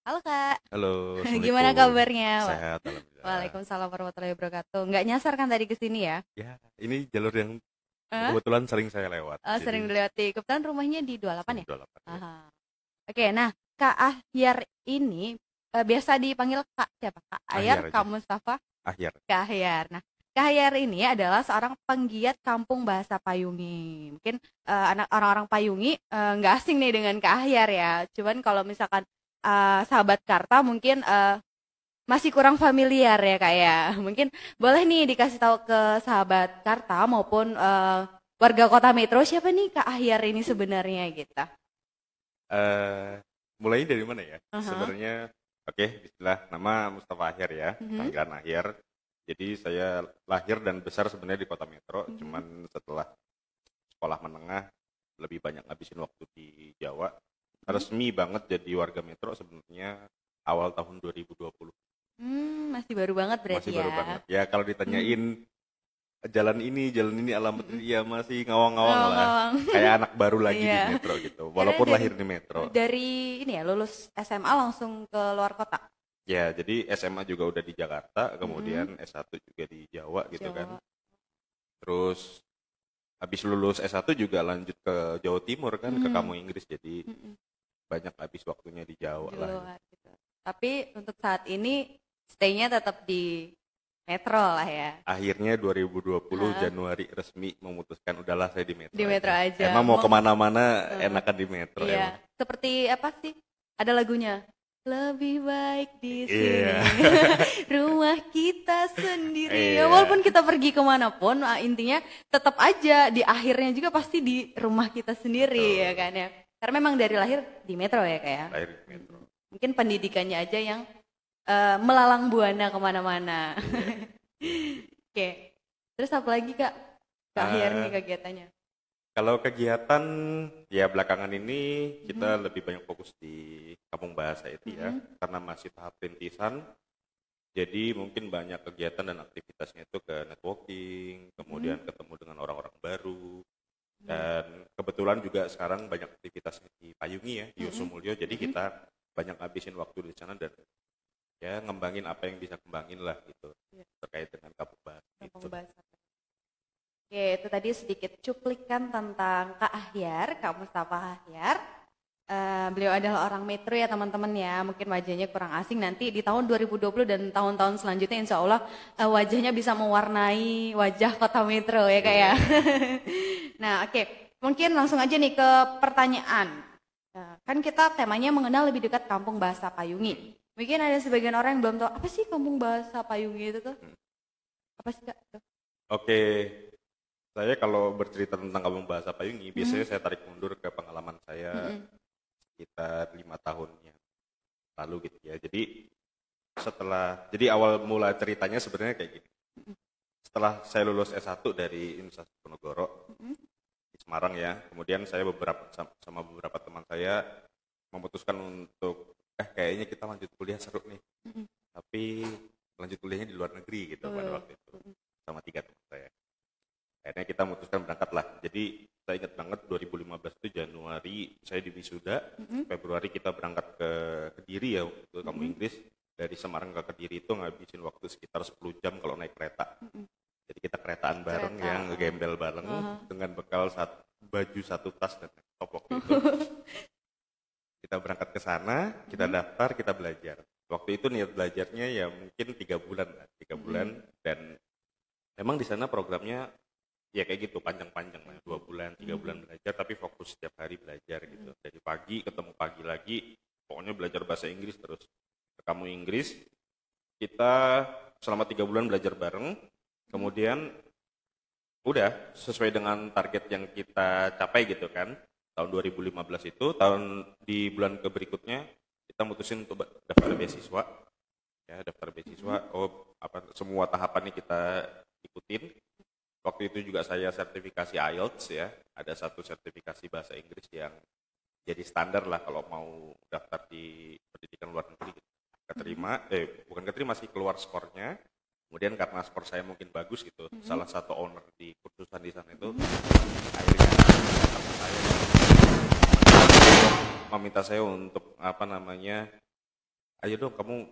Halo Kak, Halo, gimana Assalamualaikum. kabarnya? Sehat, alhamdulillah. Waalaikumsalam warahmatullahi wabarakatuh. Nggak nyasar kan tadi ke sini ya? Ya, ini jalur yang Eh? kebetulan sering saya lewat. Oh, sering Jadi, dilewati. Kebetulan rumahnya di 28 sini ya? 28 ya. Aha. Oke, nah Kak Ahyar ini biasa dipanggil Kak siapa? Kak Ahyar, Ahyar Kak aja. Mustafa, Ahyar. Kak Ahyar. Nah, Kak Ahyar ini adalah seorang penggiat kampung bahasa Payungi. Mungkin anak orang-orang Payungi nggak asing nih dengan Kak Ahyar ya. Cuman kalau misalkan sahabat Karta mungkin masih kurang familiar ya kak ya. Mungkin boleh nih dikasih tahu ke sahabat Karta maupun warga kota Metro siapa nih Kak Ahyar ini sebenarnya gitu. Eh, mulai dari mana ya? Aha. Sebenarnya, oke, bismillah. Nama Mustafa Ahyar ya, Mhm. panggilan Ahyar. Jadi saya lahir dan besar sebenarnya di kota Metro. Mhm. Cuman setelah sekolah menengah, lebih banyak ngabisin waktu di Jawa. Mhm. Resmi banget jadi warga Metro sebenarnya awal tahun 2020. Masih baru banget berarti Masih baru ya. banget. Ya kalau Mhm. ditanyain jalan ini, alamat Mhm. ini, ya masih ngawang-ngawang lah. Ngawang-ngawang. Kayak anak baru lagi di Iya. Metro gitu. Karena Walaupun dari lahir di Metro. dari ini ya lulus SMA langsung ke luar kota. Ya, jadi SMA juga udah di Jakarta, Mhm. kemudian S1 juga di Jawa gitu kan. Jawa. Terus habis lulus S1 juga lanjut ke Jawa Timur kan, ke Mhm. Kamu Inggris. Jadi Mhm. banyak habis waktunya di Jawa Di lah. luar gitu. Tapi untuk saat ini stay-nya tetap di Metro lah ya. Akhirnya 2020 Heeh. Januari resmi memutuskan udahlah saya di Metro Di Metro aja. aja. Emang mau kemana-mana Heeh. enakan di Metro Iya, emang. seperti apa sih? Ada lagunya. Lebih baik di sini. Iya. Rumah kita sendiri. Ya, Iya. walaupun kita pergi kemanapun, intinya tetap aja di akhirnya juga pasti di rumah kita sendiri ya Betul. kan ya. Karena memang dari lahir di Metro ya kayak. Lahir di Metro. Mungkin pendidikannya aja yang melalang buana kemana-mana. Iya. Oke. Terus apa lagi Kak? Kak Ahyar nih Eh, kegiatannya. Kalau kegiatan ya belakangan ini kita Mhm. lebih banyak fokus di kampung bahasa itu ya, Mhm. karena masih tahap rintisan. Jadi mungkin banyak kegiatan dan aktivitasnya itu ke networking, kemudian Mhm. ketemu dengan orang-orang baru. Mhm. Dan kebetulan juga sekarang banyak aktivitasnya di Payungi ya, di Mhm. Usumulyo. Jadi Mhm. kita banyak habisin waktu di sana dan ya ngembangin apa yang bisa kembangin lah gitu Iya, terkait dengan kampung bahasa kampung itu. bahasa. Oke, itu tadi sedikit cuplikan tentang Kak Ahyar, Kak Mustafa Ahyar. Beliau adalah orang Metro ya teman-teman ya, mungkin wajahnya kurang asing nanti di tahun 2020 dan tahun-tahun selanjutnya insya Allah wajahnya bisa mewarnai wajah kota Metro ya Kak ya. Iya. Nah oke, mungkin langsung aja nih ke pertanyaan. Kan kita temanya mengenal lebih dekat kampung bahasa Payungi. Mungkin ada sebagian orang yang belum tahu apa sih kampung bahasa Payungi itu tuh? Apa sih Kak? Oke, saya kalau bercerita tentang kampung bahasa Payungi, biasanya Mhm. saya tarik mundur ke pengalaman saya Mhm. sekitar 5 tahun yang lalu gitu ya. Jadi awal mula ceritanya sebenarnya kayak gini. Setelah saya lulus S1 dari Universitas Diponegoro Mhm. di Semarang ya, kemudian saya sama beberapa teman saya memutuskan untuk kayaknya kita lanjut kuliah seru nih, Mhm. tapi lanjut kuliahnya di luar negeri gitu pada waktu itu Mhm. sama 3 teman saya. Akhirnya kita memutuskan berangkat lah. Jadi saya ingat banget 2015 itu Januari saya di wisuda, Mhm. Februari kita berangkat ke Kediri ya ke Kamu Mhm. Inggris. Dari Semarang ke Kediri itu ngabisin waktu sekitar 10 jam kalau naik kereta. Mhm. Jadi kita keretaan bareng Kereta. ya, ngegembel bareng dengan bekal baju satu tas dan laptop waktu itu. Kita berangkat ke sana, kita Mhm. daftar, kita belajar. Waktu itu niat belajarnya ya mungkin 3 bulan lah, 3 bulan, dan memang di sana programnya ya kayak gitu panjang-panjang lah, 2 bulan, 3 bulan belajar, tapi fokus setiap hari belajar gitu. Dari pagi ketemu pagi lagi, pokoknya belajar bahasa Inggris terus. Ke Kamu Inggris, kita selama 3 bulan belajar bareng, kemudian udah sesuai dengan target yang kita capai gitu kan. Tahun 2015 itu, di bulan berikutnya kita mutusin untuk daftar beasiswa. Ya, daftar beasiswa. Semua tahapannya kita ikutin. Waktu itu juga saya sertifikasi IELTS ya. Ada satu sertifikasi bahasa Inggris yang jadi standar lah kalau mau daftar di pendidikan luar negeri. Bukan keterima sih, keluar skornya. Kemudian karena skor saya mungkin bagus gitu, salah satu owner di kursusan di sana itu akhirnya sama saya meminta saya untuk ayo dong kamu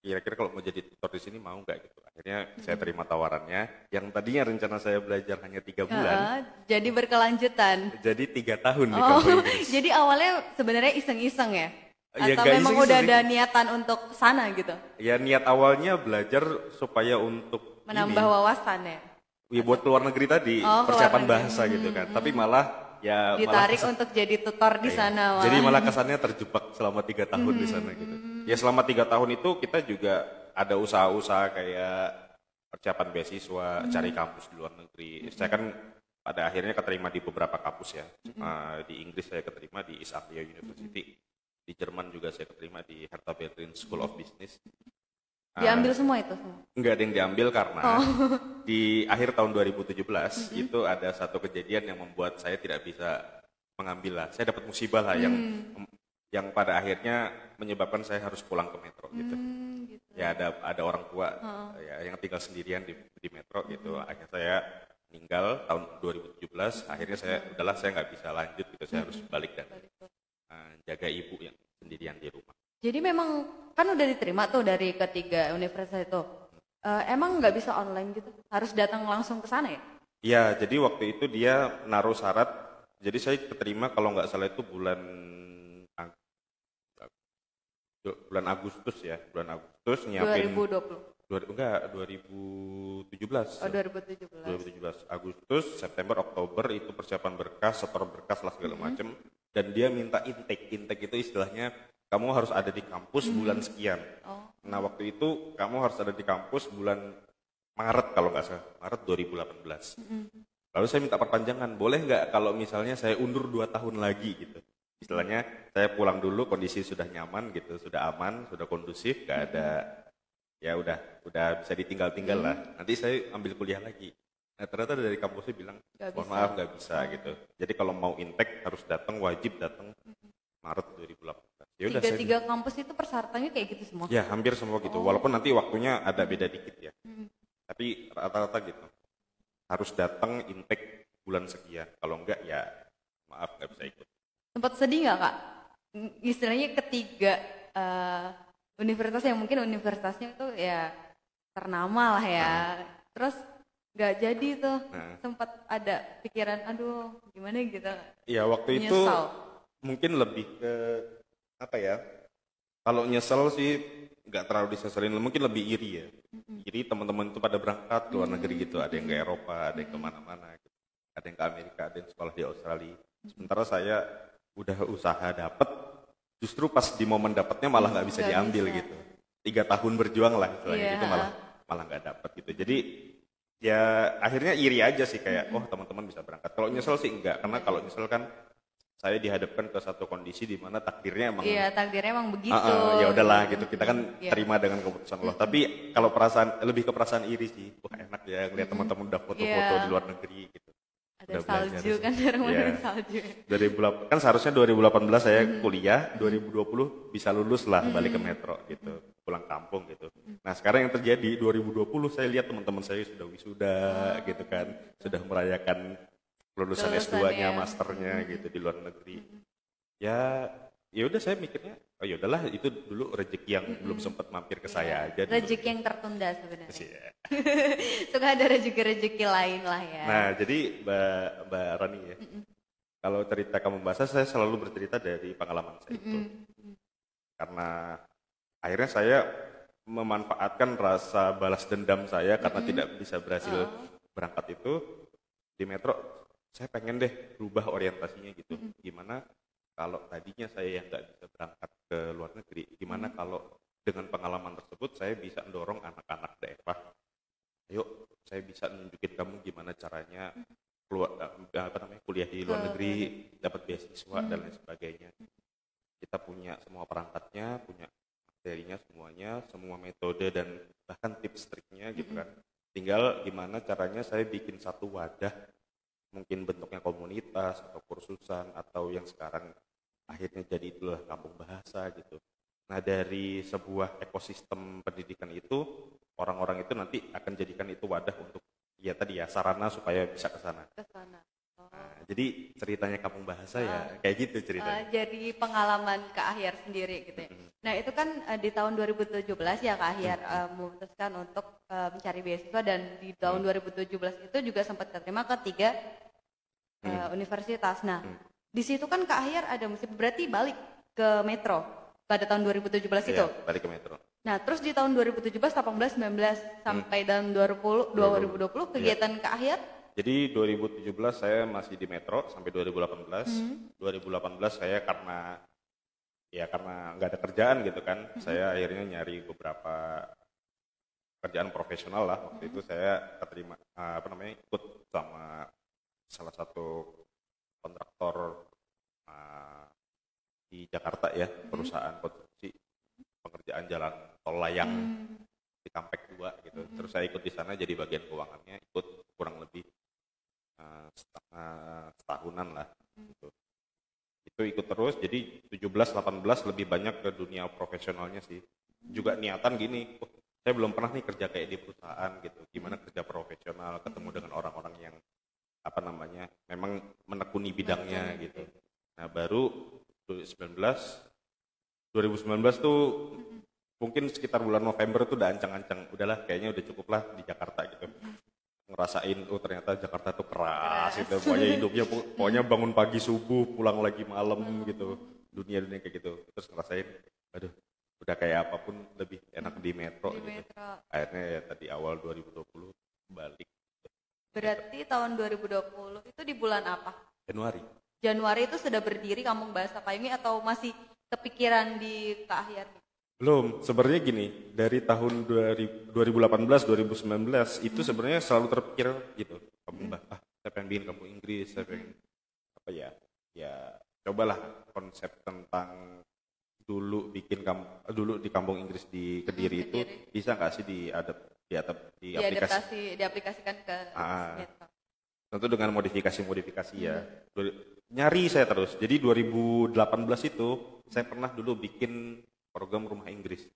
kira-kira kalau mau jadi tutor di sini mau nggak gitu. Akhirnya saya terima tawarannya. Yang tadinya rencana saya belajar hanya 3 bulan, jadi berkelanjutan. jadi 3 tahun di Oh, kampus Inggris. jadi awalnya sebenarnya iseng-iseng ya? Ya, Atau nggak memang iseng-iseng udah sih. ada niatan untuk sana gitu? Ya niat awalnya belajar supaya untuk Menambah wawasan ya? ya buat keluar negeri tadi, Oh, keluar persiapan negeri. bahasa gitu kan. Tapi malah ya Ditarik malah untuk jadi tutor di iya. sana. Jadi malah kesannya terjebak selama 3 tahun di sana gitu. Ya selama 3 tahun itu kita juga ada usaha-usaha kayak persiapan beasiswa, cari kampus di luar negeri. Saya kan pada akhirnya keterima di beberapa kampus ya. Di Inggris saya keterima di East Anglia University. Di Jerman juga saya keterima di Hertha Berlin School of Business. Diambil semua itu? Semua? Enggak ada yang diambil karena di akhir tahun 2017 itu ada satu kejadian yang membuat saya tidak bisa mengambil lah. Saya dapat musibah lah yang pada akhirnya menyebabkan saya harus pulang ke Metro gitu. Gitu. Ya ada orang tua ya, yang tinggal sendirian di Metro gitu. Akhirnya saya meninggal tahun 2017. Akhirnya saya nggak bisa lanjut gitu. Saya harus balik dan jaga ibu yang sendirian di rumah. Jadi memang kan udah diterima tuh dari ketiga universitas itu. Emang nggak bisa online gitu? Harus datang langsung ke sana ya? Iya, jadi waktu itu dia naruh syarat. Jadi saya keterima kalau nggak salah itu bulan Agustus ya, bulan Agustus nyiapin 2020. enggak 2017. Oh, 2017. 2017 Agustus, September, Oktober itu persiapan berkas, setor berkas lah segala macam. Dan dia minta intake itu istilahnya kamu harus ada di kampus bulan sekian. Nah waktu itu kamu harus ada di kampus bulan Maret kalau nggak salah, Maret 2018. Lalu saya minta perpanjangan, boleh nggak kalau misalnya saya undur 2 tahun lagi gitu. Istilahnya saya pulang dulu, kondisi sudah nyaman gitu, sudah aman, sudah kondusif, nggak ada ya udah bisa ditinggal-tinggal lah. Nanti saya ambil kuliah lagi. Nah ternyata dari kampusnya bilang, mohon maaf nggak bisa gitu. Jadi kalau mau intake harus datang, wajib datang Maret 2018. Ya udah. Tiga kampus itu persyaratannya kayak gitu semua? Ya hampir semua gitu. Walaupun nanti waktunya ada beda dikit ya. Tapi rata-rata gitu. Harus datang intake bulan sekian. Kalau enggak ya maaf nggak bisa ikut. Sempat sedih nggak Kak? Istilahnya ketiga universitas yang mungkin universitasnya itu ya ternama lah ya. Terus nggak jadi tuh. Sempat ada pikiran, aduh gimana gitu. Iya waktu Menyesal. itu mungkin lebih ke apa ya? Kalau nyesel sih nggak terlalu diseselin, mungkin lebih iri ya. Iri teman-teman itu pada berangkat ke luar negeri gitu. Ada yang ke Eropa, ada yang kemana-mana. Gitu. Ada yang ke Amerika, ada yang sekolah di Australia. Sementara saya udah usaha dapet, justru pas di momen dapetnya malah nggak bisa diambil gitu. 3 tahun berjuang lah istilahnya gitu malah nggak dapet gitu. Jadi ya akhirnya iri aja sih kayak oh teman-teman bisa berangkat. Kalau nyesel sih enggak, karena kalau nyesel kan saya dihadapkan ke satu kondisi di mana takdirnya emang takdirnya emang begitu. Ya udahlah gitu, kita kan terima dengan keputusan Allah. Tapi kalau lebih ke perasaan iri sih, wah enak ya ngeliat teman-teman udah foto-foto di luar negeri gitu. Ada salju kan, ada salju. 2008 kan seharusnya 2018 saya kuliah, 2020 bisa lulus lah balik ke Metro gitu, pulang kampung gitu. Nah sekarang yang terjadi 2020 saya lihat teman-teman saya sudah wisuda gitu kan, sudah merayakan lulusan S2-nya, masternya gitu di luar negeri. Ya udah saya mikirnya, oh ya udahlah itu dulu rezeki yang belum sempat mampir ke saya aja. Rezeki yang tertunda sebenarnya. Suka ada rezeki-rezeki lain lah ya. Nah jadi Mbak Rani ya, kalau cerita kamu bahasa saya selalu bercerita dari pengalaman saya itu. Karena akhirnya saya memanfaatkan rasa balas dendam saya karena tidak bisa berhasil berangkat itu di Metro. Saya pengen deh berubah orientasinya gitu. Gimana kalau tadinya saya yang nggak bisa berangkat ke luar negeri, gimana kalau dengan pengalaman tersebut saya bisa mendorong anak-anak daerah. Ayo, saya bisa nunjukin kamu gimana caranya kuliah di luar negeri, dapat beasiswa dan lain sebagainya. Kita punya semua perangkatnya, punya materinya semuanya, semua metode dan bahkan tips triknya gitu kan. Tinggal gimana caranya saya bikin satu wadah, mungkin bentuknya komunitas atau kursusan atau yang sekarang akhirnya jadi itulah kampung bahasa gitu. Nah dari sebuah ekosistem pendidikan itu orang-orang itu nanti akan jadikan itu wadah untuk ya tadi ya sarana supaya bisa ke sana. Nah, jadi ceritanya kampung bahasa ya kayak gitu ceritanya. Jadi pengalaman ke akhir sendiri gitu ya. Nah itu kan di tahun 2017 ya Kak Ahyar memutuskan untuk mencari beasiswa, dan di tahun 2017 itu juga sempat terima ke 3 universitas. Nah di situ kan Kak Ahyar ada mesti berarti balik ke Metro pada tahun 2017 itu. Iya, balik ke Metro. Nah terus di tahun 2017, 18, 19 sampai tahun 2020 kegiatan Kak Ahyar? Jadi 2017 saya masih di Metro sampai 2018. 2018 saya karena nggak ada kerjaan gitu kan, saya akhirnya nyari beberapa kerjaan profesional lah. Waktu itu saya keterima ikut sama salah satu kontraktor di Jakarta ya, perusahaan konstruksi pengerjaan jalan tol layang di Kampek 2 gitu. Terus saya ikut di sana jadi bagian keuangannya, ikut kurang lebih setahunan lah gitu. Itu ikut terus, jadi 17-18 lebih banyak ke dunia profesionalnya sih. Juga niatan gini, saya belum pernah nih kerja kayak di perusahaan gitu, gimana kerja profesional, ketemu dengan orang-orang yang memang menekuni bidangnya gitu. Nah baru 2019 tuh mungkin sekitar bulan November tuh udah ancang-ancang, udahlah kayaknya udah cukup lah di Jakarta gitu. Ngerasain ternyata Jakarta tuh keras gitu, pokoknya hidupnya pokoknya bangun pagi subuh pulang lagi malam gitu, dunia kayak gitu. Terus ngerasain aduh udah kayak apapun lebih enak di Metro gitu. Akhirnya ya tadi awal 2020 balik. Berarti tahun 2020 itu di bulan apa? Januari itu sudah berdiri Kampung Bahasa Payungi atau masih kepikiran di Kak Ahyar? Belum, sebenarnya gini, dari tahun 2018-2019 itu sebenarnya selalu terpikir gitu, saya pengen bikin kampung Inggris, saya pengen cobalah konsep tentang dulu di kampung Inggris di Kediri itu bisa nggak sih diaplikasikan ke Metro. Tentu dengan modifikasi ya. Nyari saya terus. Jadi 2018 itu saya pernah dulu bikin program rumah Inggris.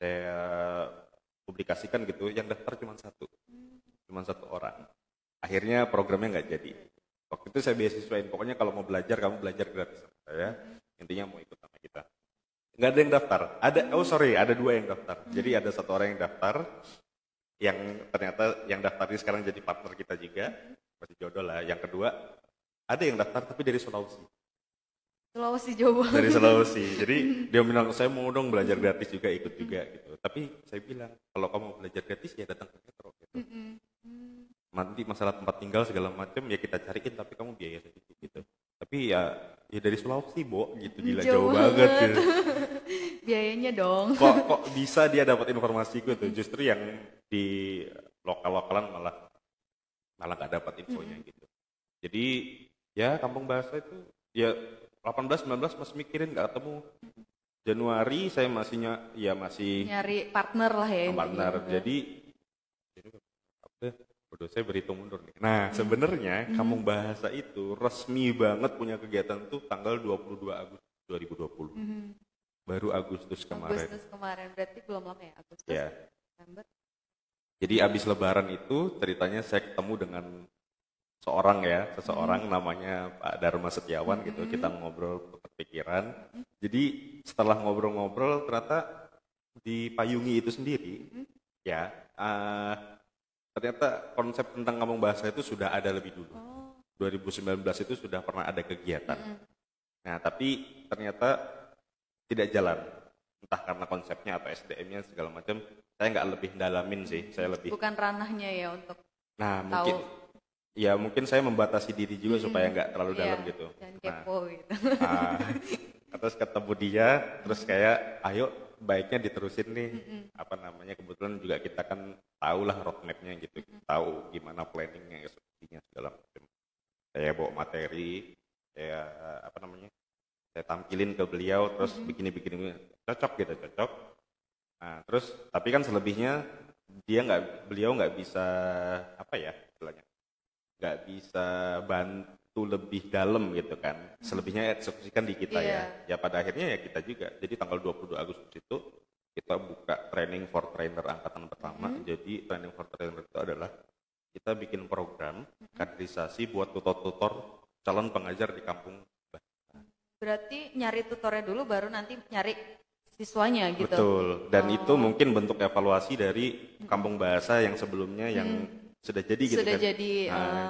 Saya publikasikan gitu, yang daftar cuma satu orang. Akhirnya programnya nggak jadi. Waktu itu saya beasiswain, pokoknya kalau mau belajar kamu belajar gratis sama saya. Intinya mau ikut sama kita. Nggak ada yang daftar. Ada 2 yang daftar. Jadi ada 1 orang yang daftar, yang ternyata yang daftar ini sekarang jadi partner kita juga, masih jodoh lah. Yang kedua ada yang daftar tapi dari Sulawesi Jawa. Dari Sulawesi. Jadi dia bilang saya mau dong belajar gratis juga, ikut juga gitu. Tapi saya bilang kalau kamu belajar gratis ya datang ke Metro gitu. Nanti masalah tempat tinggal segala macam ya kita cariin, tapi kamu biaya sedikit gitu. Tapi ya dari Sulawesi gitu, gila jauh banget gitu. Biayanya dong. Kok bisa dia dapat informasi gitu. Justru yang di lokal-lokalan malah nggak dapat infonya gitu. Jadi ya kampung bahasa itu ya 18-19 masih mikirin nggak ketemu. Januari saya masih nyari partner lah ya. Jadi saya berhitung mundur nih. Nah sebenarnya kampung bahasa itu resmi banget punya kegiatan tuh tanggal 22 Agustus 2020. Baru Agustus kemarin. Berarti belum lama ya Agustus. Ya. September. Jadi abis Lebaran itu ceritanya saya ketemu dengan seseorang namanya Pak Dharma Setiawan gitu. Kita ngobrol berpikiran. Jadi setelah ngobrol-ngobrol ternyata di Payungi itu sendiri ternyata konsep tentang kampung bahasa itu sudah ada lebih dulu. 2019 itu sudah pernah ada kegiatan. Nah tapi ternyata tidak jalan. Entah karena konsepnya atau SDM-nya segala macam. Saya nggak lebih dalamin sih. Bukan ranahnya ya untuk tahu. Mungkin saya membatasi diri juga supaya nggak terlalu dalam gitu. Jangan kepo gitu. Terus ketemu dia, terus kayak ayo baiknya diterusin nih. Kebetulan juga kita kan tahu lah roadmap-nya gitu. Tahu gimana planningnya, eksekusinya segala macam. Saya bawa materi, saya tampilin ke beliau, terus begini cocok. Nah, terus tapi kan selebihnya beliau nggak bisa nggak bisa bantu lebih dalam gitu kan. Selebihnya eksekusikan di kita ya pada akhirnya ya kita juga. Jadi tanggal 22 Agustus itu kita buka training for trainer angkatan pertama. Jadi training for trainer itu adalah kita bikin program kaderisasi buat tutor-tutor calon pengajar di kampung. Berarti nyari tutornya dulu baru nanti nyari siswanya gitu. Betul. Dan itu mungkin bentuk evaluasi dari kampung bahasa yang sebelumnya yang sudah jadi gitu Sudah kan. jadi,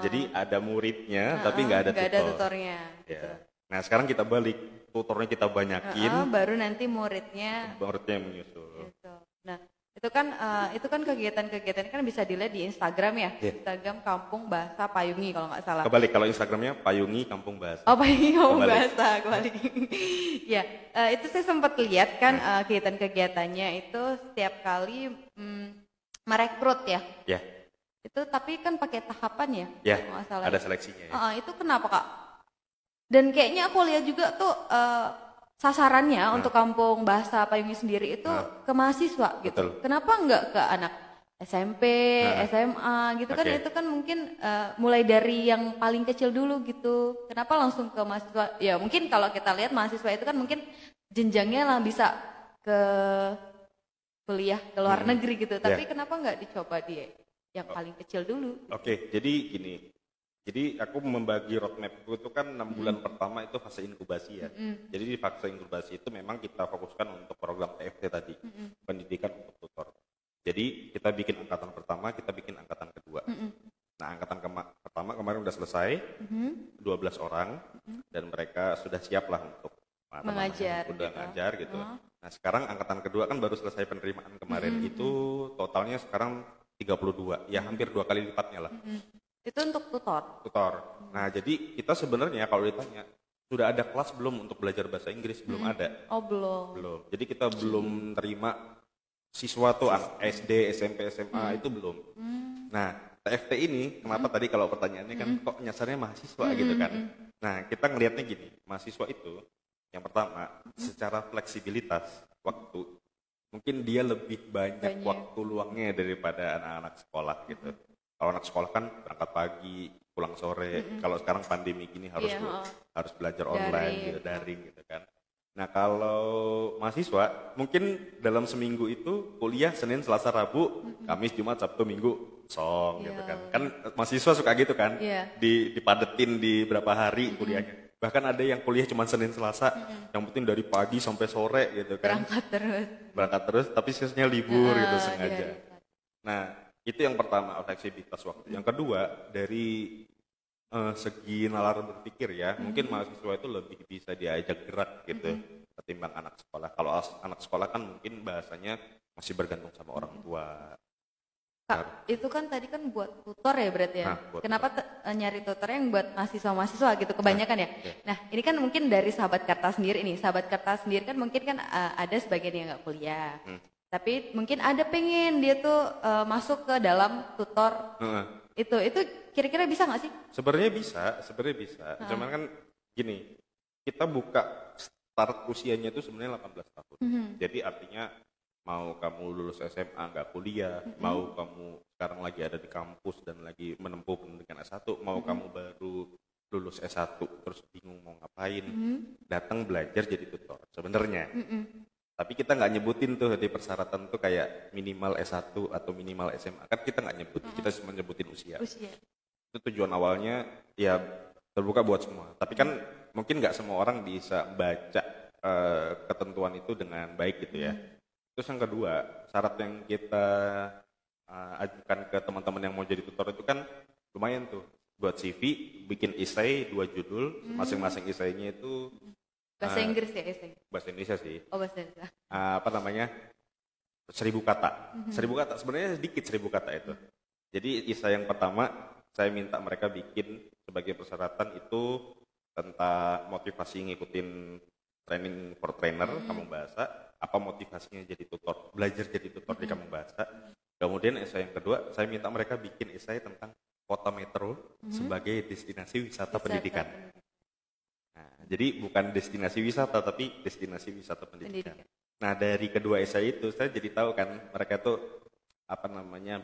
Jadi ada muridnya tapi nggak ada nggak tutor. ada tutornya. Gitu. Ya. Nah sekarang kita balik, tutornya kita banyakin, Baru nanti muridnya. muridnya yang menyusul. Gitu. Nah itu kan kegiatan-kegiatan kan bisa dilihat di Instagram ya. Yeah. Instagram Kampung Bahasa Payungi kalau nggak salah. Kebalik, kalau Instagramnya Payungi Kampung Bahasa. Oh, Payungi Kampung Kebalik. Bahasa, kebalik. Ya, itu saya sempat lihat kan kegiatan-kegiatannya itu setiap kali merekrut ya. Ya, Itu tapi kan pakai tahapan ya. ya, Kalau nggak salah. ada seleksinya ya. Itu kenapa Kak? Dan kayaknya aku lihat juga tuh sasarannya untuk Kampung Bahasa Payungi sendiri itu ke mahasiswa gitu. Betul. Kenapa nggak ke anak SMP, SMA gitu kan? Oke. Itu kan mungkin mulai dari yang paling kecil dulu gitu. Kenapa langsung ke mahasiswa? Ya mungkin kalau kita lihat mahasiswa itu kan mungkin jenjangnya lah bisa ke kuliah ke luar negeri gitu. Tapi kenapa nggak dicoba di yang paling kecil dulu? Oke, jadi gini. Jadi aku membagi roadmapku itu kan 6 bulan pertama itu fase inkubasi ya. Jadi di fase inkubasi itu memang kita fokuskan untuk program TFT tadi, pendidikan untuk tutor. Jadi kita bikin angkatan pertama, kita bikin angkatan kedua. Nah angkatan pertama kemarin udah selesai, 12 orang, dan mereka sudah siap lah untuk Mengajar udah gitu. ngajar gitu. Nah sekarang angkatan kedua kan baru selesai penerimaan kemarin, itu totalnya sekarang 32, ya hampir 2 kali lipatnya lah. Itu untuk tutor. Nah, jadi kita sebenarnya kalau ditanya sudah ada kelas belum untuk belajar bahasa Inggris? Belum ada. Oh, belum. Belum. Jadi kita belum terima siswa tuh SD, SMP, SMA itu belum. Nah, TFT ini kenapa tadi kalau pertanyaannya kan kok nyasarnya mahasiswa gitu kan? Nah, kita ngelihatnya gini, mahasiswa itu yang pertama secara fleksibilitas waktu mungkin dia lebih banyak waktu luangnya daripada anak-anak sekolah gitu. Kalau anak sekolah kan berangkat pagi, pulang sore. Kalau sekarang pandemi gini harus belajar online gitu, daring gitu kan. Nah kalau mahasiswa mungkin dalam seminggu itu kuliah Senin, Selasa, Rabu, Kamis, Jumat, Sabtu, Minggu song gitu kan. Kan mahasiswa suka gitu kan, dipadetin di berapa hari kuliahnya. Bahkan ada yang kuliah cuma Senin, Selasa, yang penting dari pagi sampai sore gitu kan. Berangkat terus, tapi sisanya libur gitu sengaja. Nah itu yang pertama, fleksibilitas waktu. Yang kedua, dari segi nalar berpikir ya, mungkin mahasiswa itu lebih bisa diajak gerak gitu ketimbang anak sekolah. Kalau anak sekolah kan mungkin bahasanya masih bergantung sama orang tua. Kak, itu kan tadi kan buat tutor ya berarti ya. Kenapa nyari tutor yang buat mahasiswa gitu kebanyakan ya? Nah ini kan mungkin dari sahabat kertas sendiri nih. Sahabat kertas sendiri kan mungkin kan ada sebagian yang nggak kuliah. Tapi mungkin ada pengen dia tuh masuk ke dalam tutor. Itu kira-kira bisa nggak sih? Sebenarnya bisa. Cuman kan gini, kita buka start usianya itu sebenarnya 18 tahun. Jadi artinya mau kamu lulus SMA nggak kuliah, mau kamu sekarang lagi ada di kampus dan lagi menempuh pendidikan S1, mau kamu baru lulus S1 terus bingung mau ngapain, datang belajar jadi tutor sebenarnya. Tapi kita nggak nyebutin tuh di persyaratan tuh kayak minimal S1 atau minimal SMA, kan kita nggak nyebut, kita cuma nyebutin usia. Itu tujuan awalnya ya terbuka buat semua. Tapi kan mungkin nggak semua orang bisa baca ketentuan itu dengan baik gitu ya. Terus yang kedua, syarat yang kita ajukan ke teman-teman yang mau jadi tutor itu kan lumayan tuh. Buat CV, bikin esai 2 judul, masing-masing esainya itu bahasa Inggris ya esai? Bahasa Indonesia sih. Oh bahasa Indonesia. 1000 kata. 1000 kata, sebenarnya sedikit 1000 kata itu. Jadi esai yang pertama, saya minta mereka bikin sebagai persyaratan itu tentang motivasi ngikutin training for trainer kampung bahasa, apa motivasinya jadi tutor, belajar jadi tutor di kampung bahasa. Kemudian esai yang kedua, saya minta mereka bikin esai tentang kota metro sebagai destinasi wisata pendidikan. Nah, jadi bukan destinasi wisata, tapi destinasi wisata pendidikan. Nah, dari kedua esai itu saya jadi tahu kan mereka tuh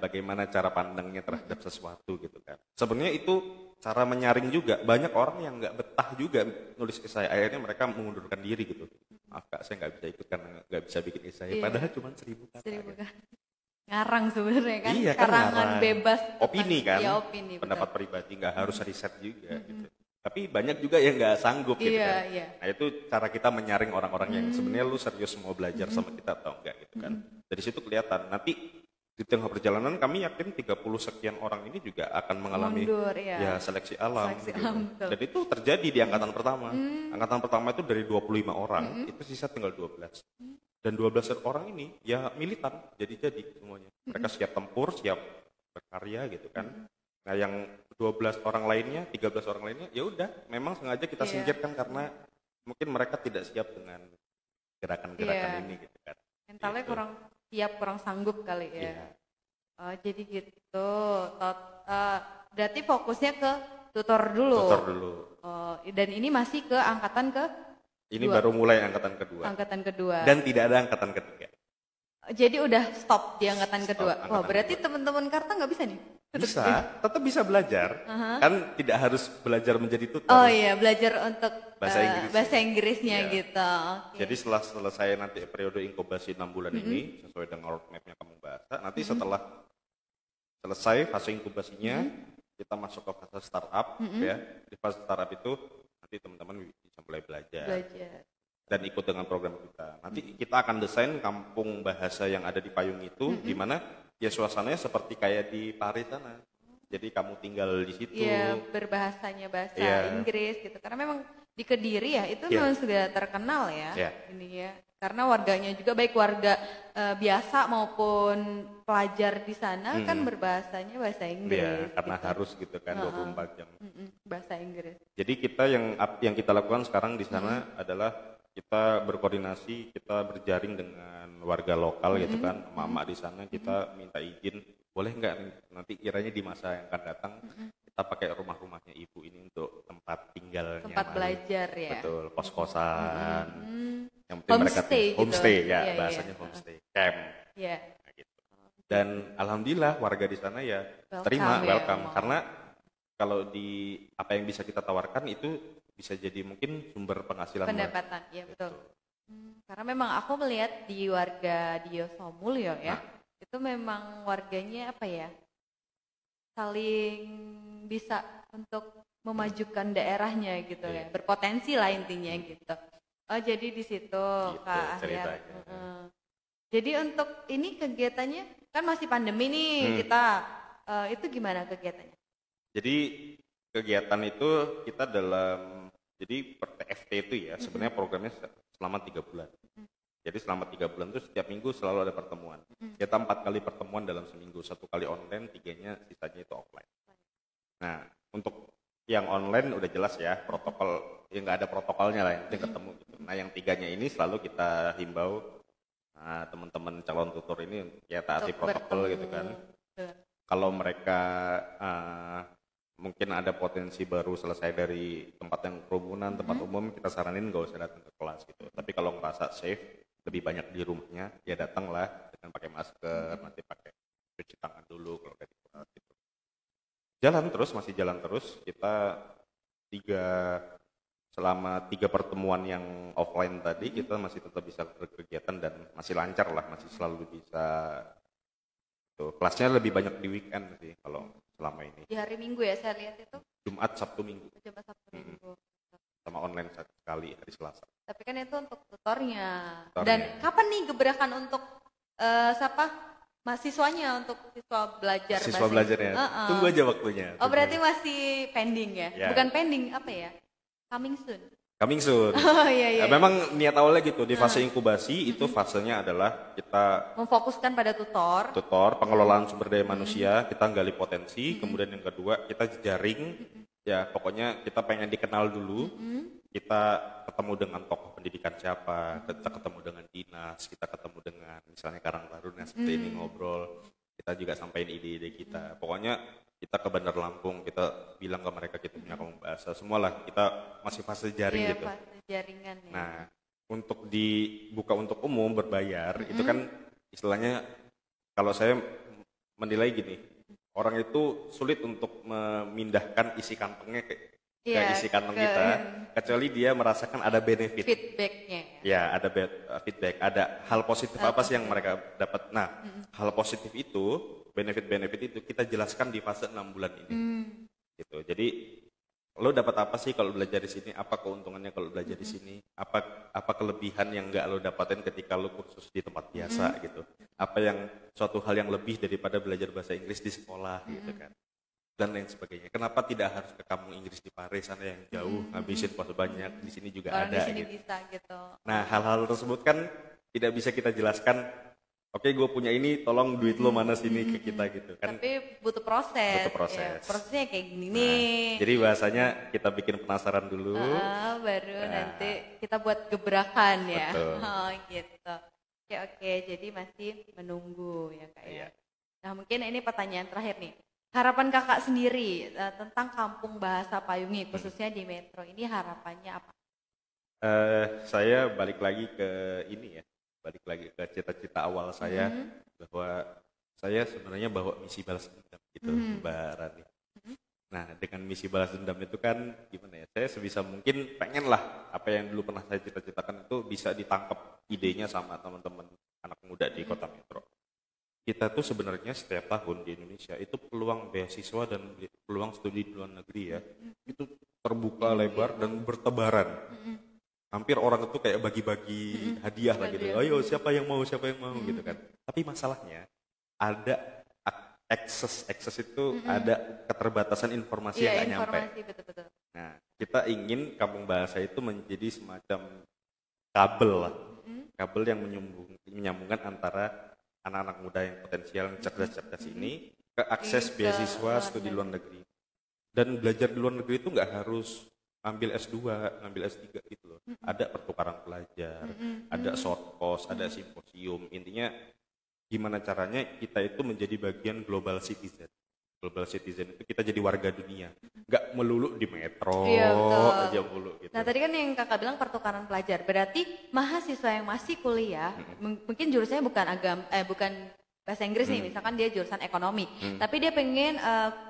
bagaimana cara pandangnya terhadap sesuatu gitu kan. Sebenarnya itu cara menyaring juga. Banyak orang yang nggak betah juga nulis esai. Akhirnya mereka mengundurkan diri gitu. Maaf Kak, saya nggak bisa ikut karena nggak bisa bikin esai. Padahal cuma 1000 kata. 1000 kata. Ngarang sebenarnya kan. Iya, kan karangan ngarang. bebas. Opini kan. Iya, opini. Pendapat pribadi, nggak harus riset juga gitu. Tapi banyak juga yang nggak sanggup gitu Iya, kan. iya. Nah itu cara kita menyaring orang-orang yang sebenarnya lu serius mau belajar sama kita atau enggak gitu kan. Dari situ kelihatan. Nanti di tengah perjalanan kami yakin 30 sekian orang ini juga akan mengalami Mundur, ya. seleksi alam. Seleksi gitu. alam, betul. Dan itu terjadi di angkatan pertama. Angkatan pertama itu dari 25 orang, itu sisa tinggal 12. Dan 12 orang ini ya militan, jadi semuanya. Mereka siap tempur, siap berkarya gitu kan. Nah yang 12 orang lainnya, 13 orang lainnya, ya udah, memang sengaja kita Iya. singkirkan karena mungkin mereka tidak siap dengan gerakan-gerakan Iya. ini gitu kan. Mentalnya Gitu. kurang siap, kurang sanggup kali ya. Iya. Oh, jadi gitu. Berarti fokusnya ke tutor dulu. Tutor dulu. Oh, dan ini masih ke angkatan Ini Dua. baru mulai angkatan kedua. kedua. Dan tidak ada angkatan ketiga. Jadi udah stop di angkatan Stop, kedua. Wah, angkatan berarti teman-teman Karta nggak bisa nih? Bisa, tetap bisa belajar. Kan tidak harus belajar menjadi tutor. Oh iya, belajar untuk Bahasa Inggris. bahasa Inggrisnya Iya. gitu. Oke. Jadi setelah selesai nanti periode inkubasi 6 bulan ini, sesuai dengan roadmap-nya kamu bahasa, nanti setelah selesai fase inkubasinya, kita masuk ke fase startup, ya. Di fase startup itu nanti teman-teman bisa mulai belajar dan ikut dengan program kita. Nanti kita akan desain kampung bahasa yang ada di Payung itu, di mana ya suasananya seperti kayak di Paris sana. Jadi kamu tinggal di situ. Iya, berbahasanya bahasa Iya. Inggris gitu. Karena memang di Kediri ya itu Iya. memang sudah terkenal ya. Iya. Ini ya. Karena warganya juga baik warga biasa maupun pelajar di sana kan berbahasanya bahasa Ya, Inggris. karena gitu. harus gitu kan 24 jam. Bahasa Inggris. Jadi kita yang kita lakukan sekarang di sana adalah kita berkoordinasi, kita berjaring dengan warga lokal gitu kan, emak-emak di sana, kita minta izin, boleh nggak nanti kiranya di masa yang akan datang kita pakai rumah-rumahnya ibu ini untuk tempat tinggalnya. Tempat belajar ya. Betul, kos-kosan. Yang penting Homestay gitu. homestay ya, Iya, bahasanya iya. homestay, camp. Iya. Nah, gitu. Dan alhamdulillah warga di sana ya Welcome terima, ya, welcome. mau. Karena kalau di apa yang bisa kita tawarkan itu bisa jadi mungkin sumber penghasilan. Pendapatan, ya betul. Karena memang aku melihat di warga di Yosomulyo ya, itu memang warganya apa ya, saling bisa untuk memajukan daerahnya gitu ya, berpotensi lah intinya gitu. Oh jadi di situ Kak Ahyar. ceritanya. Jadi untuk ini kegiatannya kan masih pandemi nih kita, itu gimana kegiatannya? Jadi kegiatan itu kita jadi per TFT itu ya sebenarnya programnya selama 3 bulan. Jadi selama 3 bulan itu setiap minggu selalu ada pertemuan. Kita 4 kali pertemuan dalam seminggu, 1 kali online, 3-nya sisanya itu offline. Nah untuk yang online udah jelas ya protokol, ya nggak ada protokolnya lah, yang penting ketemu gitu. Nah yang 3-nya ini selalu kita himbau teman-teman calon tutor ini ya taati Untuk protokol bertemu. gitu kan. Betul. Kalau mereka mungkin ada potensi baru selesai dari tempat yang kerumunan, tempat umum, kita saranin nggak usah datang ke kelas gitu. Tapi kalau ngerasa safe, lebih banyak di rumahnya, ya datanglah dengan pakai masker, nanti pakai cuci tangan dulu kalau udah di kelas gitu. Masih jalan terus, kita selama 3 pertemuan yang offline tadi, kita masih tetap bisa berkegiatan dan masih lancar lah, masih selalu bisa. Kelasnya lebih banyak di weekend sih kalau selama ini. Di hari Minggu ya saya lihat itu, Jumat, Sabtu, Minggu. Jumat Sabtu Minggu. Sama online sekali hari Selasa. Tapi kan itu untuk tutornya. Tutornya. Dan kapan nih gebrakan untuk mahasiswanya untuk siswa belajar? Siswa belajarnya. Tunggu aja waktunya. Oh berarti masih pending ya? Ya. Bukan pending, apa ya? Coming soon. Coming soon. Oh iya iya. Memang niat awalnya gitu, di fase inkubasi itu fasenya adalah kita Memfokuskan pada tutor. pengelolaan sumber daya manusia, kita gali potensi, kemudian yang kedua kita jaring, ya pokoknya kita pengen dikenal dulu, kita ketemu dengan tokoh pendidikan siapa, kita ketemu dengan dinas, kita ketemu dengan misalnya Karang Taruna seperti ini ngobrol, kita juga sampaikan ide-ide kita, pokoknya kita ke Bandar Lampung, kita bilang ke mereka kita punya kampung bahasa, semualah kita masih fase jaring Iya, gitu. fase jaringan ya. Nah, untuk dibuka untuk umum berbayar itu kan istilahnya kalau saya menilai gini, orang itu sulit untuk memindahkan isi kantongnya ke isi kantong kita, kecuali dia merasakan ada benefit. Feedbacknya. Ya, ada feedback, ada hal positif apa sih yang mereka dapat. Nah, hal positif itu, benefit-benefit itu kita jelaskan di fase 6 bulan ini. Gitu. Jadi lo dapat apa sih kalau belajar di sini? Apa keuntungannya kalau belajar di sini? Apa kelebihan yang nggak lo dapatin ketika lo kursus di tempat biasa gitu? Apa yang suatu hal yang lebih daripada belajar bahasa Inggris di sekolah gitu kan? Dan lain sebagainya. Kenapa tidak harus ke kampung Inggris di Paris sana yang jauh, ngabisin waktu banyak, di sini juga Orang ada di sini gitu. bisa gitu. Nah, hal-hal tersebut kan tidak bisa kita jelaskan. Oke, gue punya ini, tolong duit lo mana sini ke kita gitu kan. Tapi butuh proses. Butuh proses. Ya, prosesnya kayak gini Nah, nih. jadi bahasanya kita bikin penasaran dulu. Baru Nah. nanti kita buat gebrakan ya. Betul. Oh gitu. Oke, jadi masih menunggu ya Kak ya. Iya. Nah mungkin ini pertanyaan terakhir nih. Harapan Kakak sendiri tentang Kampung Bahasa Payungi khususnya di Metro ini harapannya apa? Saya balik lagi ke ini ya, balik lagi ke cita-cita awal saya bahwa saya sebenarnya bawa misi balas dendam gitu, Mbak Rani. Nah, dengan misi balas dendam itu kan gimana ya? Saya sebisa mungkin pengen lah apa yang dulu pernah saya cita-citakan itu bisa ditangkap idenya sama teman-teman anak muda di Kota Metro. Kita tuh sebenarnya setiap tahun di Indonesia itu peluang beasiswa dan peluang studi di luar negeri ya, itu terbuka lebar dan bertebaran. Hampir orang itu kayak bagi-bagi hadiah lah gitu. Ayo siapa yang mau gitu kan. Tapi masalahnya ada akses itu ada keterbatasan informasi yang nggak nyampe. Betul-betul. Nah, kita ingin Kampung Bahasa itu menjadi semacam kabel lah. Kabel yang menyambungkan antara anak-anak muda yang potensial, yang cerdas-cerdas ini ke akses beasiswa studi luar negeri. Dan belajar di luar negeri itu nggak harus ambil S2, ngambil S3 gitu loh. Ada pertukaran pelajar, ada short course, ada simposium. Intinya gimana caranya kita itu menjadi bagian global citizen. Global citizen itu kita jadi warga dunia. Nggak melulu di metro aja mulu gitu. Nah tadi kan yang kakak bilang pertukaran pelajar. Berarti mahasiswa yang masih kuliah, mungkin jurusannya bukan bahasa Inggris nih, misalkan dia jurusan ekonomi. Tapi dia pengen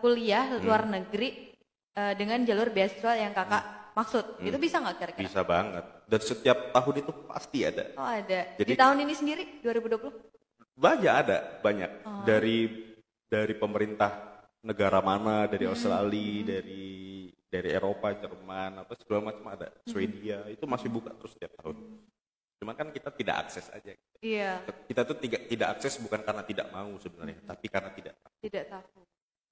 kuliah luar negeri dengan jalur beasiswa yang kakak maksud. Itu bisa nggak kira-kira? Bisa banget. Dan setiap tahun itu pasti ada. Oh ada. Jadi, di tahun ini sendiri 2020? Banyak. Dari pemerintah negara mana, dari Australia, dari Eropa, Jerman, apa segala macam ada. Swedia itu masih buka terus setiap tahun. Cuman kan kita tidak akses aja. Iya. Kita tuh tidak akses bukan karena tidak mau sebenarnya, tapi karena tidak tahu.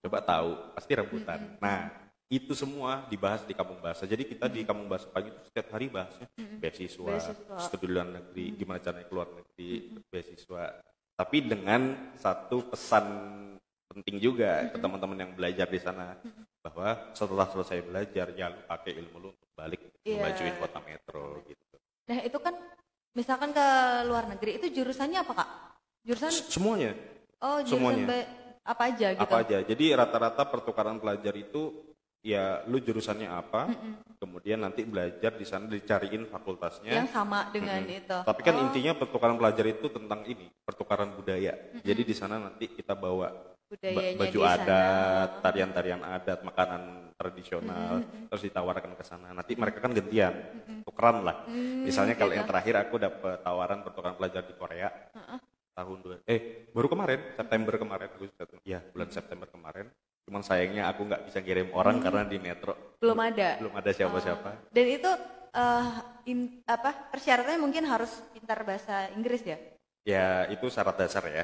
Coba tahu, pasti rebutan. Nah, itu semua dibahas di Kampung Bahasa. Jadi kita di Kampung Bahasa pagi itu setiap hari bahasnya beasiswa, studi luar negeri, gimana caranya keluar negeri, beasiswa. Tapi dengan satu pesan penting juga ke teman-teman yang belajar di sana, bahwa setelah selesai belajar ya lu pakai ilmu lu untuk balik memajuin Kota Metro gitu. Nah itu kan misalkan ke luar negeri itu jurusannya apa Kak? Jurusan semuanya. Oh jurusan semuanya. Apa aja gitu? Apa aja. Jadi rata-rata pertukaran pelajar itu ya lu jurusannya apa, kemudian nanti belajar di sana dicariin fakultasnya yang sama dengan itu. Tapi kan intinya pertukaran pelajar itu tentang ini, pertukaran budaya. Jadi di sana nanti kita bawa baju adat, tarian-tarian adat, makanan tradisional, terus ditawarkan ke sana. Nanti mereka kan gantian, tukeran lah. Misalnya kalau yang terakhir aku dapat tawaran pertukaran pelajar di Korea baru kemarin, bulan September kemarin. Cuman sayangnya aku nggak bisa kirim orang karena di Metro belum ada siapa-siapa. Dan itu persyaratannya mungkin harus pintar bahasa Inggris ya? Ya itu syarat dasar ya.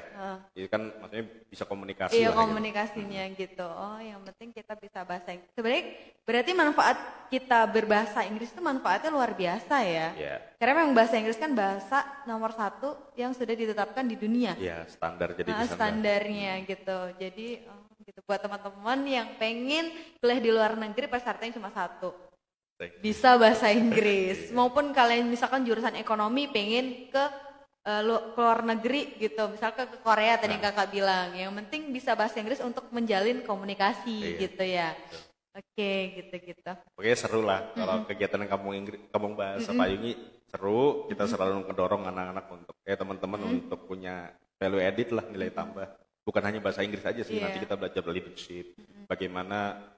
Itu kan maksudnya bisa komunikasi. Iya komunikasinya gitu. Oh yang penting kita bisa bahasa Inggris. Sebenarnya berarti manfaat kita berbahasa Inggris itu manfaatnya luar biasa ya. Yeah. Karena memang bahasa Inggris kan bahasa nomor 1 yang sudah ditetapkan di dunia. Iya standar jadi standarnya gitu. Jadi gitu buat teman-teman yang pengen kuliah di luar negeri persyaratannya cuma satu. Bisa bahasa Inggris. Maupun kalian misalkan jurusan ekonomi pengen ke luar negeri gitu, misalkan ke Korea tadi yang kakak bilang, yang penting bisa bahasa Inggris untuk menjalin komunikasi gitu ya. Oke, gitu. Oke seru lah kalau kegiatan Kampung Bahasa Payungi seru, kita selalu mendorong anak-anak untuk teman-teman untuk punya value added lah, nilai tambah. Bukan hanya bahasa Inggris aja sih, nanti kita belajar leadership, bagaimana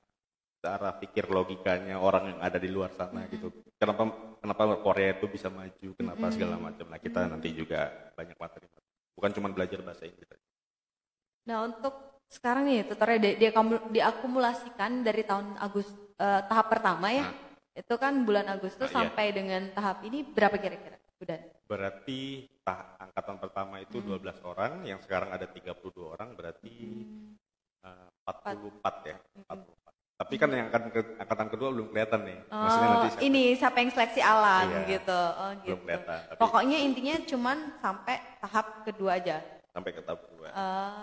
cara pikir logikanya orang yang ada di luar sana gitu. Kenapa Korea itu bisa maju, kenapa segala macam. Nah kita nanti juga banyak materi. Bukan cuma belajar bahasa Inggris. Nah untuk sekarang nih tutornya diakumulasikan dari tahun tahap pertama ya. Nah. Itu kan bulan Agustus Iya. sampai dengan tahap ini berapa kira-kira? Udah. Berarti angkatan pertama itu 12 orang, yang sekarang ada 32 orang, berarti 44 ya. 44. Tapi kan yang angkatan kedua belum kelihatan nih. Maksudnya nanti siapa? Ini siapa yang seleksi alam Iya, gitu. Oh belum gitu. kelihatan. Tapi Pokoknya intinya cuman sampai tahap kedua aja. sampai ke tahap kedua.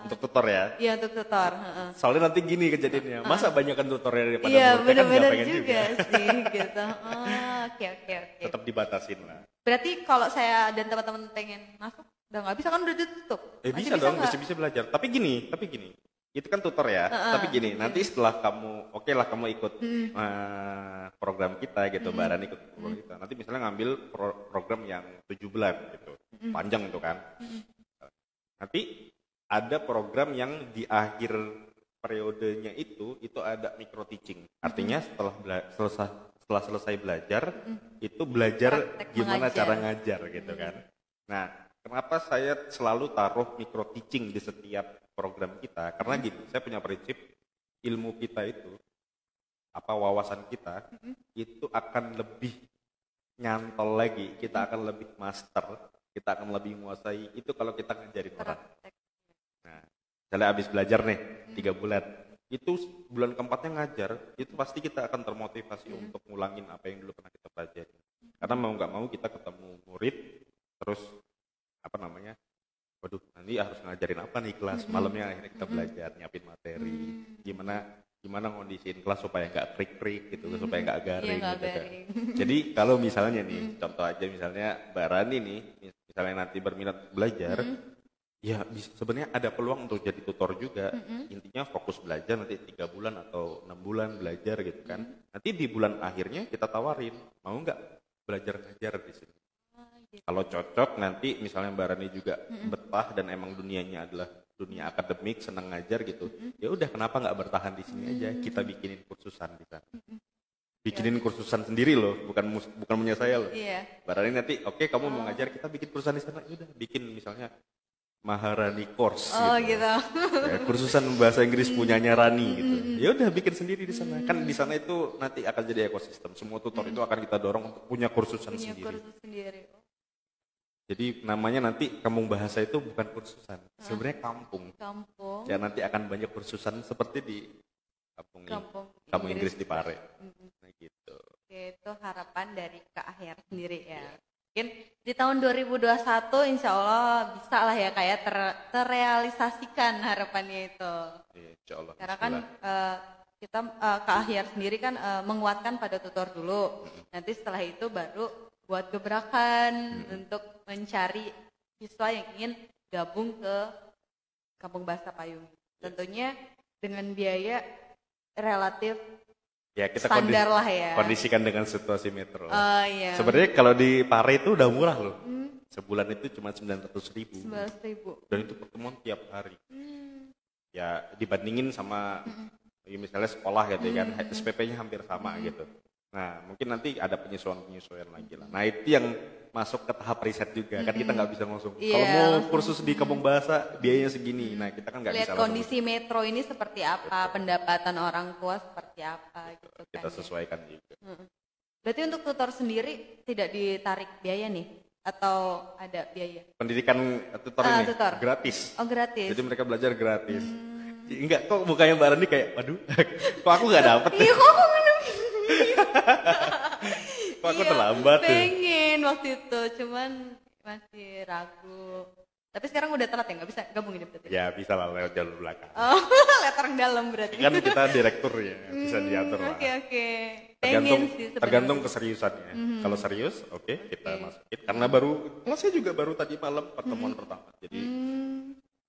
Untuk tutor ya. Iya untuk tutor. Heeh. Soalnya nanti gini kejadiannya. Masa banyakan tutornya daripada Iya muridnya kan nggak benar-benar pengen juga sih gitu. Oke. Tetap dibatasin lah. Berarti kalau saya dan teman-teman pengen masuk udah nggak bisa kan udah ditutup. Masih Bisa dong, nggak? bisa belajar. Tapi gini. Itu kan tutor ya. Tapi gini, nanti setelah kamu, oke lah kamu ikut program kita gitu, Baran ikut program kita. Nanti misalnya ngambil program yang 7 bulan gitu, panjang itu kan. Nanti ada program yang di akhir periodenya itu ada micro teaching. Artinya setelah selesai belajar, itu belajar Praktek gimana mengajar. cara ngajar gitu kan. Nah, kenapa saya selalu taruh micro teaching di setiap program kita? Karena gini, saya punya prinsip ilmu kita itu, wawasan kita itu akan lebih nyantol lagi, kita akan lebih master, kita akan lebih menguasai itu kalau kita ngajarin orang. Praktek. Nah, misalnya habis belajar nih 3 bulan, itu bulan keempatnya ngajar, itu pasti kita akan termotivasi untuk ngulangin apa yang dulu pernah kita pelajari. Karena mau nggak mau kita ketemu murid, terus waduh nanti harus ngajarin apa nih kelas, malamnya akhirnya kita belajar nyiapin materi, gimana ngondisiin kelas supaya nggak krik gitu, supaya nggak garing nggak gitu kan. garing. Jadi kalau misalnya nih, contoh aja misalnya Mbak Rani nih, misalnya nanti berminat belajar, ya sebenarnya ada peluang untuk jadi tutor juga. Intinya fokus belajar nanti 3 bulan atau 6 bulan belajar gitu kan. Nanti di bulan akhirnya kita tawarin, mau nggak belajar ngajar di sini. Kalau cocok nanti misalnya Mbak Rani juga betah dan emang dunianya adalah dunia akademik, senang ngajar gitu. Ya udah kenapa nggak bertahan di sini aja? Kita bikinin kursusan di sana. Bikinin kursusan sendiri loh, bukan punya saya loh. Iya. Mbak Rani nanti oke, kamu mau ngajar, kita bikin kursusan di sana. Ya udah bikin misalnya Maharani Course gitu. Ya, kursusan bahasa Inggris punyanya Rani gitu. Ya udah bikin sendiri di sana. Kan di sana itu nanti akan jadi ekosistem. Semua tutor itu akan kita dorong untuk punya kursusan Punya sendiri. kursus sendiri. Jadi namanya nanti kampung bahasa itu bukan kursusan, sebenarnya kampung. Kampung. Ya nanti akan banyak kursusan seperti di kampung Inggris di Pare. Nah, gitu. Oke, itu harapan dari Kak Ahyar sendiri ya. Mungkin di tahun 2021 insya Allah bisa lah ya kayak terrealisasikan harapannya itu. Iya, insya Allah. Karena kan kita Kak Ahyar sendiri kan menguatkan pada tutor dulu. Nanti setelah itu baru buat gebrakan untuk mencari siswa yang ingin gabung ke Kampung Bahasa Payung. Tentunya dengan biaya relatif ya, kita standar lah ya. kondisikan dengan situasi metro. Iya. Sebenarnya kalau di Pare itu udah murah loh. Sebulan itu cuma 900.000. 11.000. Dan itu pertemuan tiap hari. Ya dibandingin sama ya misalnya sekolah gitu kan, SPP-nya hampir sama gitu. Nah mungkin nanti ada penyesuaian lagi lah. Nah itu yang masuk ke tahap riset juga kan, kita nggak bisa langsung. Iya, Kalau mau kursus di kampung bahasa biayanya segini. Nah kita kan nggak bisa Lihat kondisi metro ini seperti apa, pendapatan orang tua seperti apa gitu kan. kita sesuaikan juga. Berarti untuk tutor sendiri tidak ditarik biaya nih atau ada biaya? Pendidikan tutor ini tutor. gratis. Oh gratis. Jadi mereka belajar gratis. Enggak, kok mukanya Mbak Rani kayak, waduh, kok aku nggak dapet? Iya kok aku minum Kok aku Iya, terlambat ya? pengen waktu itu, cuman masih ragu. Tapi sekarang udah telat ya, nggak bisa gabung ini berarti? Ya bisa lah lewat jalur belakang. Oh, lihat orang dalam berarti. Kan kita direktur ya, bisa diatur lah. Oke. Tergantung, Pengen sih sebenarnya. tergantung keseriusannya. Kalau serius, oke, kita masukin. Karena kelasnya juga baru tadi malam pertemuan pertama. Jadi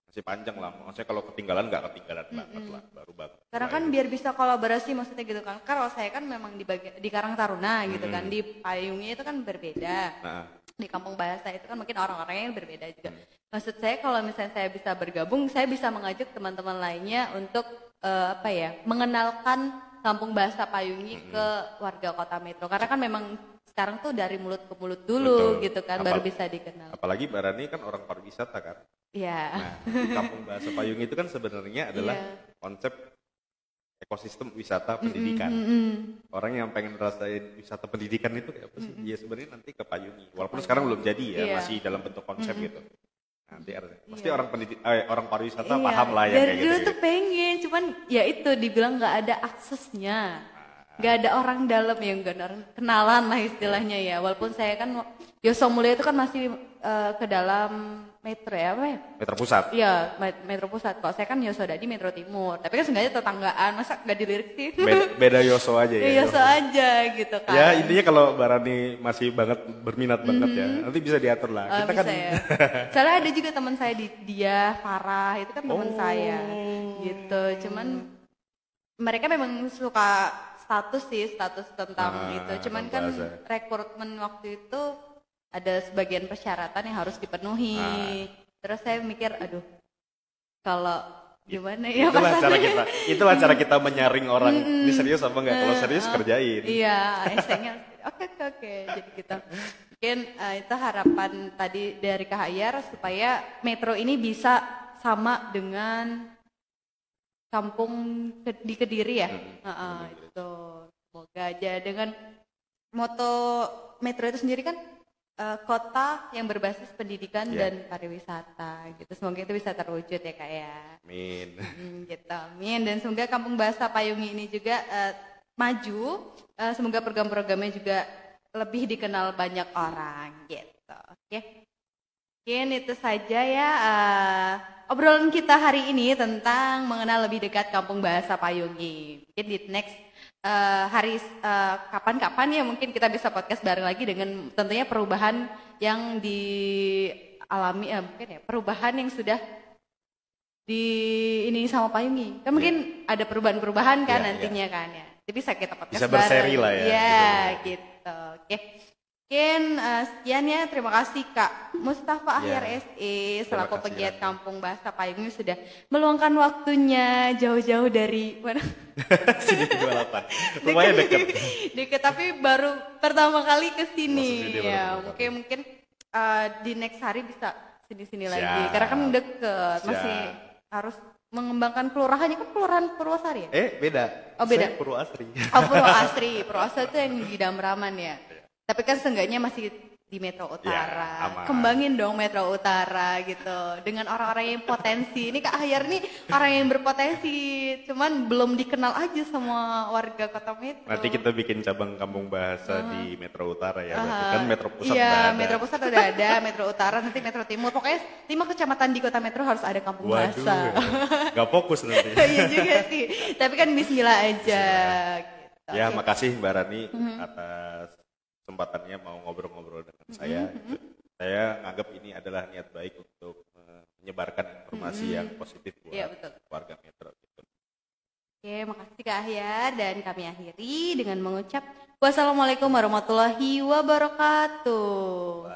masih panjang lah. Maksudnya kalau ketinggalan nggak ketinggalan banget lah, baru banget. Karena kan biar bisa kolaborasi maksudnya gitu kan. Kalau saya kan memang di Karang Taruna gitu kan, di payungnya itu kan berbeda. Nah, Di Kampung Bahasa itu kan mungkin orang-orangnya yang berbeda juga. Maksud saya kalau misalnya saya bisa bergabung, saya bisa mengajak teman-teman lainnya untuk mengenalkan Kampung Bahasa Payungi ke warga Kota Metro. Karena kan memang sekarang tuh dari mulut ke mulut dulu betul. gitu kan, baru bisa dikenal. Apalagi Mbak Rani kan orang pariwisata kan. Iya. Nah, di Kampung Bahasa Payung itu kan sebenarnya adalah Iya. konsep ekosistem wisata pendidikan. Orang yang pengen ngerasain wisata pendidikan itu kayak apa sih? Ya sebenarnya nanti ke Payungi. Walaupun sekarang belum jadi ya, Iya. masih dalam bentuk konsep gitu. Nanti pasti Iya. orang pariwisata Iya, paham lah yang dari kayak dulu gitu. tuh pengen, cuman ya itu dibilang nggak ada aksesnya, nggak ada orang dalam yang nggak ada orang kenalan lah istilahnya ya. Walaupun saya kan Yoso Mulia itu kan masih ke dalam metro ya apa ya? Metro Pusat. Iya, metro pusat. Kalau saya kan Yosodadi metro timur. Tapi kan sebenarnya tetanggaan, masa nggak dilirik sih? Beda Yoso aja ya. Ya Yoso aja gitu kan. Ya intinya kalau Mbak Rani masih berminat banget ya, nanti bisa diatur lah. Kita Bisa kan ya. Soalnya ada juga teman saya dia Farah itu kan teman saya gitu. Cuman mereka memang suka status tentang itu. Cuman kan bahasa. rekrutmen waktu itu ada sebagian persyaratan yang harus dipenuhi. Terus saya mikir, aduh, kalau gimana ya itulah cara kita menyaring orang ini serius apa enggak. Kalau serius kerjain. Iya, esainya oke. Jadi gitu. Mungkin itu harapan tadi dari Kak Hayar supaya metro ini bisa sama dengan kampung di Kediri ya. Itu semoga aja dengan moto metro itu sendiri kan kota yang berbasis pendidikan dan pariwisata gitu. Semoga itu bisa terwujud ya Kak ya. Amin. Gitu. Amin. Dan semoga Kampung Bahasa Payungi ini juga maju. Semoga program-programnya juga lebih dikenal banyak orang gitu. Oke. Mungkin itu saja ya obrolan kita hari ini tentang mengenal lebih dekat Kampung Bahasa Payungi. Mungkin di next hari kapan-kapan ya mungkin kita bisa podcast bareng lagi dengan tentunya perubahan yang dialami mungkin ya perubahan yang sudah di ini sama Payungi. Kan mungkin ada perubahan-perubahan kan nantinya kan ya. Jadi bisa kita podcast bisa berseri bareng. lah ya. Iya gitu. Oke. Mungkin sekian ya, terima kasih Kak Mustafa Ahyar SE selaku pegiat Kampung Bahasa Payungi sudah meluangkan waktunya jauh-jauh dari mana? Sini 28. Lumayan deket tapi baru pertama kali ke sini ya. Mungkin di next hari bisa sini-sini lagi karena kan deket, masih harus mengembangkan kelurahannya kan kelurahan Purwosari ya? Beda. Oh beda. Purwasri. Purwosari itu yang di Damraman ya. Tapi kan seenggaknya masih di Metro Utara. Kembangin dong Metro Utara gitu. Dengan orang-orang yang potensi. Ini Kak Hayar nih orang yang berpotensi. Cuman belum dikenal aja sama warga kota Metro. Nanti kita bikin cabang Kampung Bahasa di Metro Utara ya. Kan Metro Pusat iya, udah ada. Metro Pusat udah ada. Metro Utara, nanti Metro Timur. Pokoknya 5 kecamatan di kota Metro harus ada Kampung Bahasa. Gak fokus nanti. Iya juga sih. Tapi kan bismillah aja. Gitu. Ya makasih Mbak Rani atas kesempatannya mau ngobrol-ngobrol dengan saya. Saya nganggap ini adalah niat baik untuk menyebarkan informasi yang positif buat warga Metro. Gitu. Oke, makasih Kak Ahyar dan kami akhiri dengan mengucap wassalamualaikum warahmatullahi wabarakatuh.